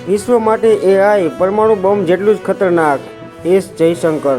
વિશ્વ માટે એઆઈ પરમાણુ બોમ્બ જેટલું જ ખતરનાક. એસ જયશંકર.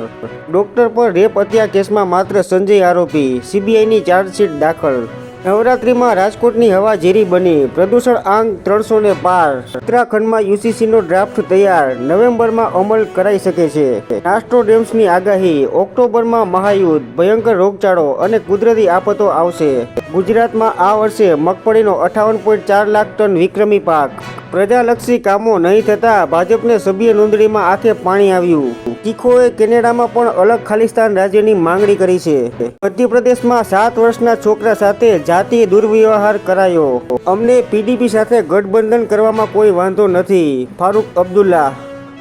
ડોક્ટર પર રેપ હત્યા કેસમાં માત્ર સંજય આરોપી, સીબીઆઈની ચાર્જશીટ દાખલ. નવરાત્રિમાં રાજકોટની હવા ઝેરી બની, પ્રદૂષણ આંક 300 ને પાર. ઉત્તરાખંડમાં યુસીસીનો ડ્રાફ્ટ તૈયાર, નવેમ્બરમાં અમલ કરાઈ શકે છે. નાસ્ટ્રોડેમ્સની આગાહી, ઓક્ટોબરમાં મહાયુદ્ધ, ભયંકર રોગચાળો અને કુદરતી આફતો આવશે. ગુજરાતમાં આ વર્ષે મગફળીનો 58.4 લાખ ટન વિક્રમી પાક. પ્રજાલક્ષી કામો નહીં થતા ભાજપને સભ્ય નોંધણીમાં આંખે પાણી આવ્યું. તીખોએ કેનેડામાં પણ અલગ ખાલિસ્તાન રાજ્યની માંગણી કરી છે. મધ્યપ્રદેશમાં 7 વર્ષના છોકરા સાથે જાતીય દુર્વ્યવહાર કરાયો. અમને પીડીપી સાથે ગઠબંધન કરવામાં કોઈ વાંધો નથી. ફારૂક અબ્દુલ્લા.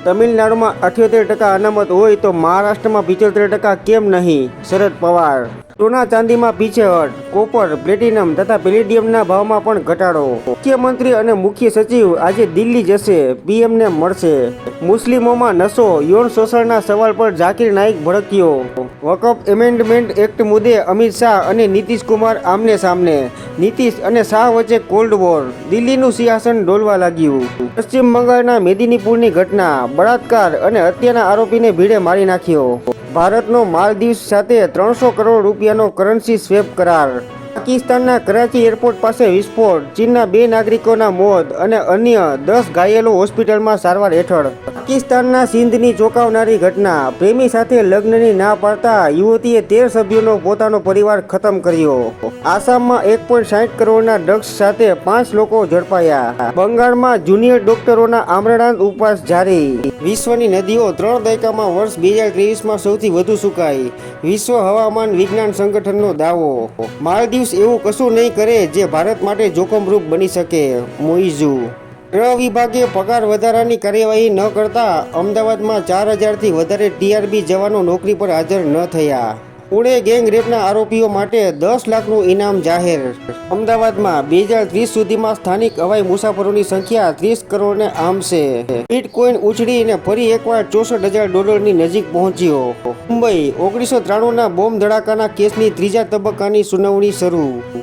તમિલનાડુમાં 78% અનામત હોય તો મહારાષ્ટ્રમાં 75% કેમ નહીં? શરદ પવાર. સોના ચાંદીમાં પીછેહટ, કોપર, પ્લેટિનમ તથા પેલેડિયમના ભાવમાં પણ ઘટાડો. મુખ્યમંત્રી અને મુખ્ય સચિવ આજે દિલ્હી જશે, પીએમને મળશે. મુસ્લિમોમાં નશો, યૌન શોષણના સવાલ પર ઝાકીર નાઇક ભડક્યો. વકફ એમેન્ડમેન્ટ એક્ટ મુદ્દે અમિત શાહ અને નીતિશ કુમાર આમને સામને. નીતિશ અને શાહ વચ્ચે કોલ્ડ વોર. દિલ્હીનું સિંહાસન ડોલવા લાગ્યું. પશ્ચિમ બંગાળના મેદિનીપુરની ઘટના, બળાત્કાર અને હત્યાના આરોપીને ભીડે મારી નાખ્યો. ભારતનો માલદીવ્સ સાથે 300 કરોડ રૂપિયાનો કરન્સી સ્વેપ કરાર. પાકિસ્તાનના કરાચી એરપોર્ટ પાસે વિસ્ફોટ, ચીનના 2 નાગરિકોના મોત અને અન્ય 10 ઘાયલો હોસ્પિટલમાં સારવાર હેઠળ. પાકિસ્તાનના સિંધની ચોંકાવનારી ઘટના, પ્રેમી સાથે લગ્નની ના પાડતા યુવતીએ 13 સભ્યોનો પોતાનો પરિવાર ખતમ કર્યો. આસામમાં 1.60 કરોડના ડ્રગ્સ સાથે 5 લોકો ઝડપાયા. બંગાળમાં જુનિયર ડોક્ટરોના આમરણાંત ઉપવાસ જારી. વિશ્વની નદીઓ 3 દાયકામાં વર્ષ 2023માં સૌથી વધુ સુકાઈ. વિશ્વ હવામાન વિજ્ઞાન સંગઠનનો દાવો. માલદીવ્સ એવું કશું નહીં કરે જે ભારત માટે જોખમરૂપ બની શકે. મોઇઝુ. ગૃહ વિભાગે પગાર વધારાની કાર્યવાહી ન કરતા અમદાવાદમાં 4000થી વધારે ટીઆરબી જવાનો નોકરી પર હાજર ન થયા. પુણે ગેંગ રેપના આરોપીઓ માટે 10 લાખનું ઇનામ જાહેર. અમદાવાદમાં 2030 સુધીમાં સ્થાનિક હવાઈ મુસાફરોની સંખ્યા 30 કરોડને આંબશે. બિટકોઇન ઉછળીને ફરી એકવાર $64,000 નજીક પહોંચ્યો. મુંબઈ 1993ના બોમ્બ ધડાકાના કેસની ત્રીજા તબક્કાની સુનાવણી શરૂ.